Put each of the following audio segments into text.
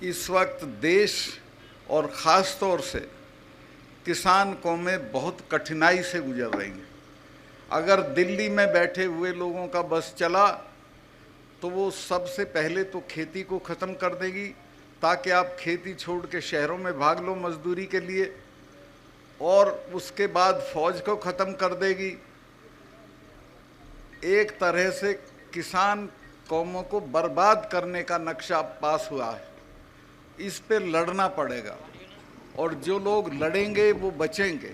इस वक्त देश और ख़ास तौर से किसान कौमें बहुत कठिनाई से गुजर रही हैं। अगर दिल्ली में बैठे हुए लोगों का बस चला तो वो सबसे पहले तो खेती को ख़त्म कर देगी, ताकि आप खेती छोड़ के शहरों में भाग लो मजदूरी के लिए, और उसके बाद फौज को ख़त्म कर देगी। एक तरह से किसान कौमों को बर्बाद करने का नक्शा पास हुआ है। इस पे लड़ना पड़ेगा, और जो लोग लड़ेंगे वो बचेंगे।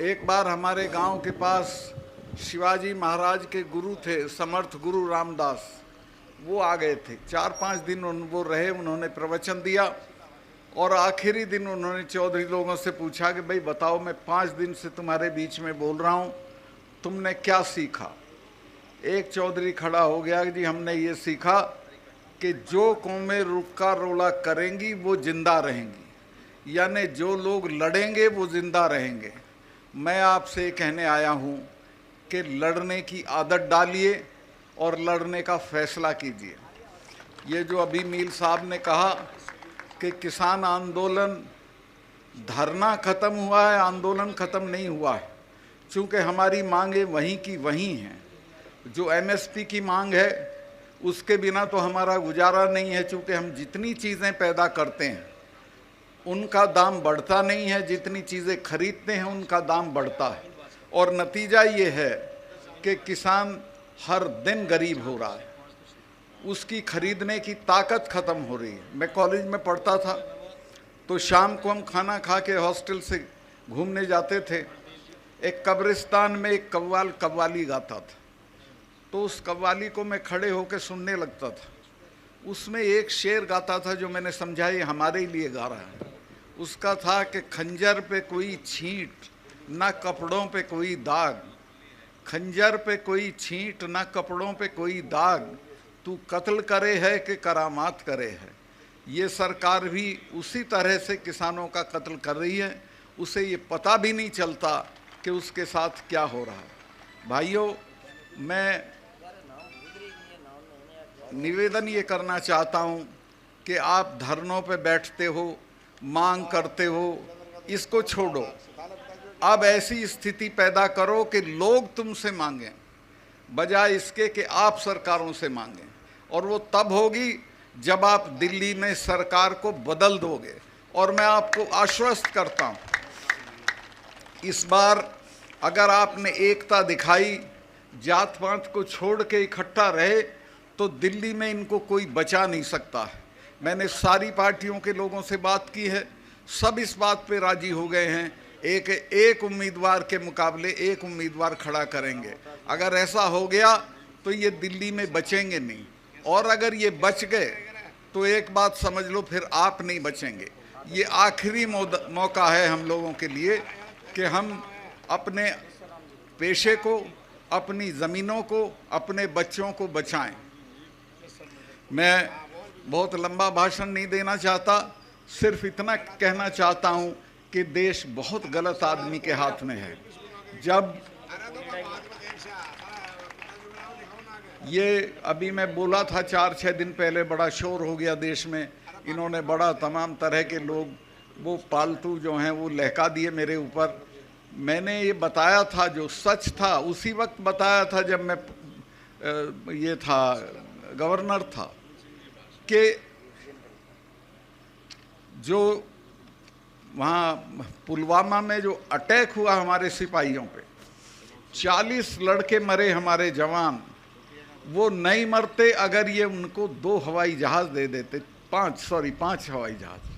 एक बार हमारे गांव के पास शिवाजी महाराज के गुरु थे, समर्थ गुरु रामदास, वो आ गए थे। 4-5 दिन वो रहे, उन्होंने प्रवचन दिया, और आखिरी दिन उन्होंने चौधरी लोगों से पूछा कि भाई बताओ, मैं 5 दिन से तुम्हारे बीच में बोल रहा हूँ, तुमने क्या सीखा? एक चौधरी खड़ा हो गया कि जी हमने ये सीखा कि जो कौमें रुका रोला करेंगी वो जिंदा रहेंगी, यानी जो लोग लड़ेंगे वो जिंदा रहेंगे। मैं आपसे कहने आया हूँ कि लड़ने की आदत डालिए और लड़ने का फैसला कीजिए। ये जो अभी मील साहब ने कहा कि किसान आंदोलन, धरना ख़त्म हुआ है, आंदोलन ख़त्म नहीं हुआ है, चूँकि हमारी मांगें वहीं की वहीं हैं। जो एमएसपी की मांग है उसके बिना तो हमारा गुजारा नहीं है, चूँकि हम जितनी चीज़ें पैदा करते हैं उनका दाम बढ़ता नहीं है, जितनी चीज़ें खरीदते हैं उनका दाम बढ़ता है, और नतीजा ये है कि किसान हर दिन गरीब हो रहा है, उसकी खरीदने की ताकत ख़त्म हो रही है। मैं कॉलेज में पढ़ता था तो शाम को हम खाना खा के हॉस्टल से घूमने जाते थे। एक कब्रिस्तान में एक कव्वाल कव्वाली गाता था, तो उस कव्वाली को मैं खड़े होकर सुनने लगता था। उसमें एक शेर गाता था जो मैंने समझा ये हमारे लिए गा रहा है। उसका था कि खंजर पे कोई छींट, ना कपड़ों पे कोई दाग, खंजर पे कोई छींट, ना कपड़ों पे कोई दाग, तू कत्ल करे है कि करामात करे है। ये सरकार भी उसी तरह से किसानों का कत्ल कर रही है, उसे ये पता भी नहीं चलता कि उसके साथ क्या हो रहा है। भाइयों, मैं निवेदन ये करना चाहता हूँ कि आप धरनों पे बैठते हो, मांग करते हो, इसको छोड़ो। अब ऐसी स्थिति पैदा करो कि लोग तुमसे मांगें, बजाय इसके कि आप सरकारों से मांगें। और वो तब होगी जब आप दिल्ली में सरकार को बदल दोगे। और मैं आपको आश्वस्त करता हूँ, इस बार अगर आपने एकता दिखाई, जात पात को छोड़ के इकट्ठा रहे, तो दिल्ली में इनको कोई बचा नहीं सकता है। मैंने सारी पार्टियों के लोगों से बात की है, सब इस बात पे राजी हो गए हैं, एक उम्मीदवार के मुकाबले एक उम्मीदवार खड़ा करेंगे। अगर ऐसा हो गया तो ये दिल्ली में बचेंगे नहीं, और अगर ये बच गए तो एक बात समझ लो, फिर आप नहीं बचेंगे। ये आखिरी मौका है हम लोगों के लिए कि हम अपने पेशे को, अपनी ज़मीनों को, अपने बच्चों को बचाएं। मैं बहुत लंबा भाषण नहीं देना चाहता, सिर्फ इतना कहना चाहता हूं कि देश बहुत गलत आदमी के हाथ में है। जब ये अभी मैं बोला था 4-6 दिन पहले, बड़ा शोर हो गया देश में, इन्होंने बड़ा तमाम तरह के लोग वो पालतू जो हैं वो लहका दिए मेरे ऊपर। मैंने ये बताया था, जो सच था उसी वक्त बताया था जब मैं ये था गवर्नर था, कि जो वहाँ पुलवामा में जो अटैक हुआ हमारे सिपाहियों पे, 40 लड़के मरे हमारे जवान, वो नहीं मरते अगर ये उनको 2 हवाई जहाज़ दे देते, 5 हवाई जहाज़।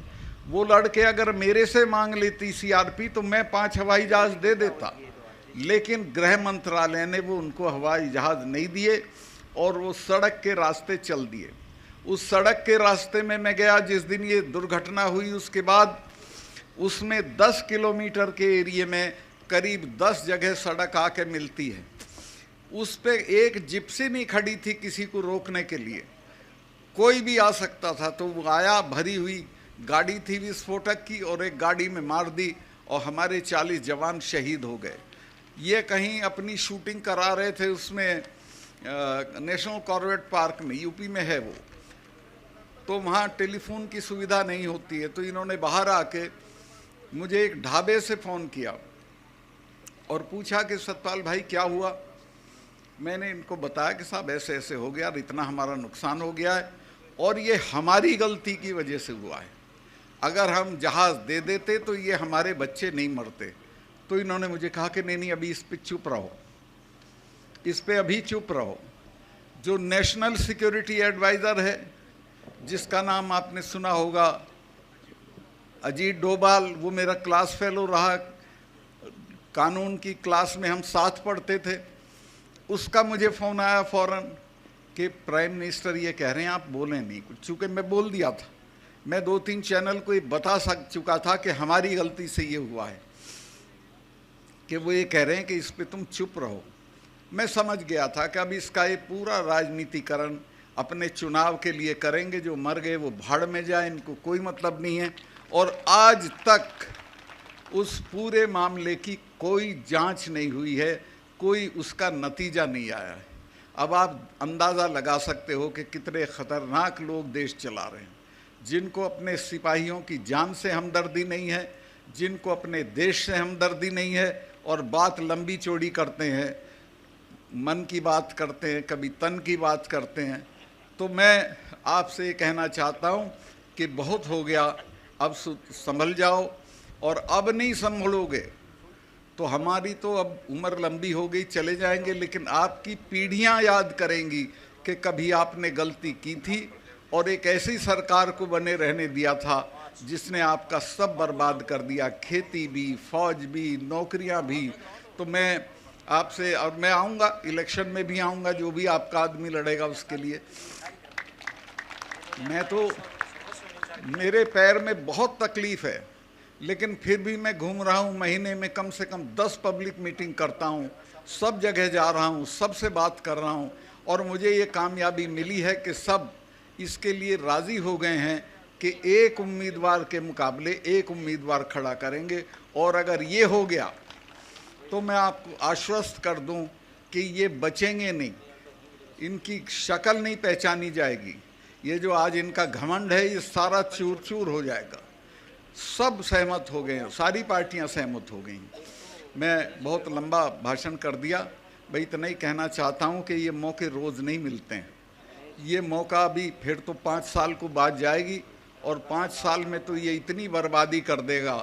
वो लड़के अगर मेरे से मांग लेती सीआरपी तो मैं 5 हवाई जहाज़ दे देता, लेकिन गृह मंत्रालय ने वो उनको हवाई जहाज़ नहीं दिए और वो सड़क के रास्ते चल दिए। उस सड़क के रास्ते में मैं गया जिस दिन ये दुर्घटना हुई, उसके बाद उसमें 10 किलोमीटर के एरिए में करीब 10 जगह सड़क आके मिलती है। उस पे एक जिप्सी नहीं खड़ी थी किसी को रोकने के लिए, कोई भी आ सकता था। तो वो आया, भरी हुई गाड़ी थी विस्फोटक की, और एक गाड़ी में मार दी और हमारे 40 जवान शहीद हो गए। ये कहीं अपनी शूटिंग करा रहे थे उसमें नेशनल कॉर्बेट पार्क में, यूपी में है वो। तो वहाँ टेलीफोन की सुविधा नहीं होती है, तो इन्होंने बाहर आके मुझे एक ढाबे से फ़ोन किया और पूछा कि सतपाल भाई क्या हुआ। मैंने इनको बताया कि साहब ऐसे ऐसे हो गया, इतना हमारा नुकसान हो गया है और ये हमारी गलती की वजह से हुआ है, अगर हम जहाज़ दे देते तो ये हमारे बच्चे नहीं मरते। तो इन्होंने मुझे कहा कि नहीं अभी इस पे चुप रहो, इस पे अभी चुप रहो। जो नेशनल सिक्योरिटी एडवाइज़र है, जिसका नाम आपने सुना होगा, अजीत डोभाल, वो मेरा क्लास फेलो रहा, कानून की क्लास में हम साथ पढ़ते थे। उसका मुझे फ़ोन आया फ़ौरन कि प्राइम मिनिस्टर ये कह रहे हैं आप बोलें नहीं कुछ। चूँकि मैं बोल दिया था, मैं 2-3 चैनल को ये बता चुका था कि हमारी गलती से ये हुआ है, कि वो ये कह रहे हैं कि इस पे तुम चुप रहो। मैं समझ गया था कि अब इसका ये पूरा राजनीतिकरण अपने चुनाव के लिए करेंगे, जो मर गए वो भाड़ में जाए, इनको कोई मतलब नहीं है। और आज तक उस पूरे मामले की कोई जांच नहीं हुई है, कोई उसका नतीजा नहीं आया है। अब आप अंदाज़ा लगा सकते हो कि कितने ख़तरनाक लोग देश चला रहे हैं, जिनको अपने सिपाहियों की जान से हमदर्दी नहीं है, जिनको अपने देश से हमदर्दी नहीं है, और बात लंबी चौड़ी करते हैं, मन की बात करते हैं, कभी तन की बात करते हैं। तो मैं आपसे ये कहना चाहता हूँ कि बहुत हो गया, अब संभल जाओ, और अब नहीं संभलोगे तो हमारी तो अब उम्र लंबी हो गई, चले जाएंगे, लेकिन आपकी पीढ़ियां याद करेंगी कि कभी आपने गलती की थी और एक ऐसी सरकार को बने रहने दिया था जिसने आपका सब बर्बाद कर दिया, खेती भी, फौज भी, नौकरियां भी। तो मैं आपसे, और मैं आऊँगा, इलेक्शन में भी आऊँगा, जो भी आपका आदमी लड़ेगा उसके लिए। मैं तो, मेरे पैर में बहुत तकलीफ़ है, लेकिन फिर भी मैं घूम रहा हूँ, महीने में कम से कम 10 पब्लिक मीटिंग करता हूँ, सब जगह जा रहा हूँ, सबसे बात कर रहा हूँ, और मुझे ये कामयाबी मिली है कि सब इसके लिए राज़ी हो गए हैं कि एक उम्मीदवार के मुकाबले एक उम्मीदवार खड़ा करेंगे। और अगर ये हो गया तो मैं आपको आश्वस्त कर दूं कि ये बचेंगे नहीं, इनकी शक्ल नहीं पहचानी जाएगी, ये जो आज इनका घमंड है ये सारा चूर चूर हो जाएगा। सब सहमत हो गए हैं, सारी पार्टियां सहमत हो गई। मैं बहुत लंबा भाषण कर दिया, भाई इतना ही कहना चाहता हूं कि ये मौके रोज़ नहीं मिलते हैं। ये मौका अभी फिर तो 5 साल को बाद जाएगी, और 5 साल में तो ये इतनी बर्बादी कर देगा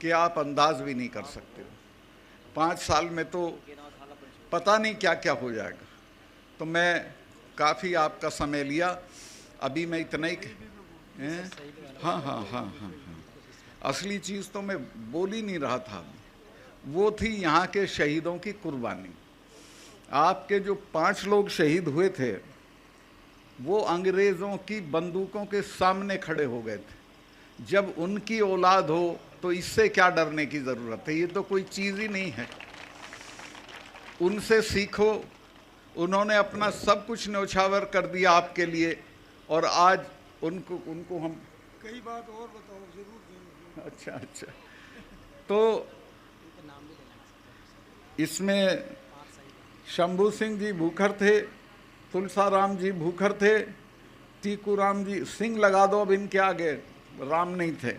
कि आप अंदाज भी नहीं कर सकते। 5 साल में तो पता नहीं क्या क्या हो जाएगा। तो मैं काफ़ी आपका समय लिया, अभी मैं इतना ही हाँ, असली चीज़ तो मैं बोल ही नहीं रहा था, वो थी यहाँ के शहीदों की कुर्बानी। आपके जो 5 लोग शहीद हुए थे, वो अंग्रेज़ों की बंदूकों के सामने खड़े हो गए थे। जब उनकी औलाद हो तो इससे क्या डरने की ज़रूरत है, ये तो कोई चीज़ ही नहीं है। उनसे सीखो, उन्होंने अपना सब कुछ न्यौछावर कर दिया आपके लिए, और आज उनको हम कई बात और बताओ जरूर। अच्छा, तो इसमें शंभू सिंह जी भूखर थे, तुलसाराम जी भूखर थे, टीकूराम जी, सिंह लगा दो अब इनके आगे, राम नहीं थे,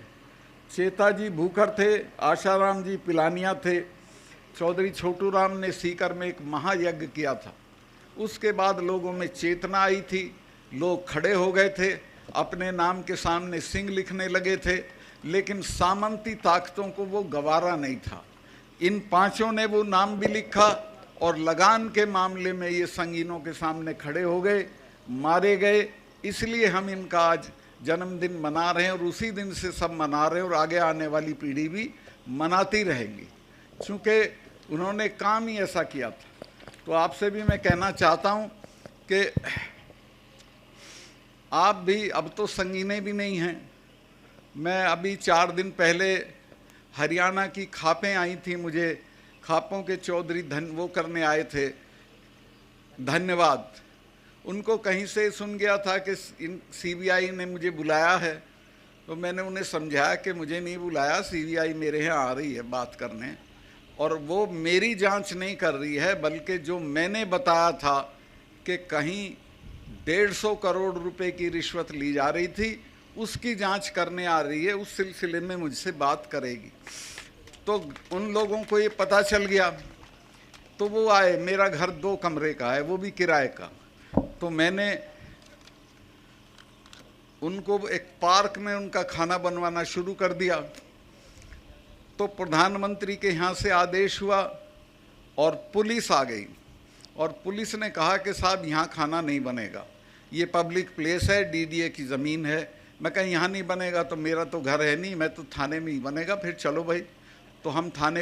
चेता जी भूखर थे, आशाराम जी पिलानिया थे, चौधरी छोटू राम ने सीकर में एक महायज्ञ किया था। उसके बाद लोगों में चेतना आई थी, लोग खड़े हो गए थे, अपने नाम के सामने सिंह लिखने लगे थे, लेकिन सामंती ताकतों को वो गवारा नहीं था। इन 5 ने वो नाम भी लिखा, और लगान के मामले में ये संगीनों के सामने खड़े हो गए, मारे गए। इसलिए हम इनका आज जन्मदिन मना रहे हैं, और उसी दिन से सब मना रहे हैं, और आगे आने वाली पीढ़ी भी मनाती रहेगी, क्योंकि उन्होंने काम ही ऐसा किया था। तो आपसे भी मैं कहना चाहता हूँ कि आप भी, अब तो संगीने भी नहीं हैं। मैं अभी 4 दिन पहले हरियाणा की खापें आई थी, मुझे खापों के चौधरी वो करने आए थे धन्यवाद। उनको कहीं से सुन गया था कि सीबीआई ने मुझे बुलाया है, तो मैंने उन्हें समझाया कि मुझे नहीं बुलाया, सीबीआई मेरे यहाँ आ रही है बात करने, और वो मेरी जांच नहीं कर रही है, बल्कि जो मैंने बताया था कि कहीं 150 करोड़ रुपए की रिश्वत ली जा रही थी, उसकी जांच करने आ रही है, उस सिलसिले में मुझसे बात करेगी। तो उन लोगों को ये पता चल गया, तो वो आए। मेरा घर 2 कमरे का है, वो भी किराए का। तो मैंने उनको एक पार्क में उनका खाना बनवाना शुरू कर दिया। तो प्रधानमंत्री के यहाँ से आदेश हुआ और पुलिस आ गई, और पुलिस ने कहा कि साहब यहाँ खाना नहीं बनेगा, ये पब्लिक प्लेस है, डीडीए की ज़मीन है। मैं कहा यहाँ नहीं बनेगा तो मेरा तो घर है नहीं, मैं तो थाने में ही बनेगा। फिर चलो भाई, तो हम थाने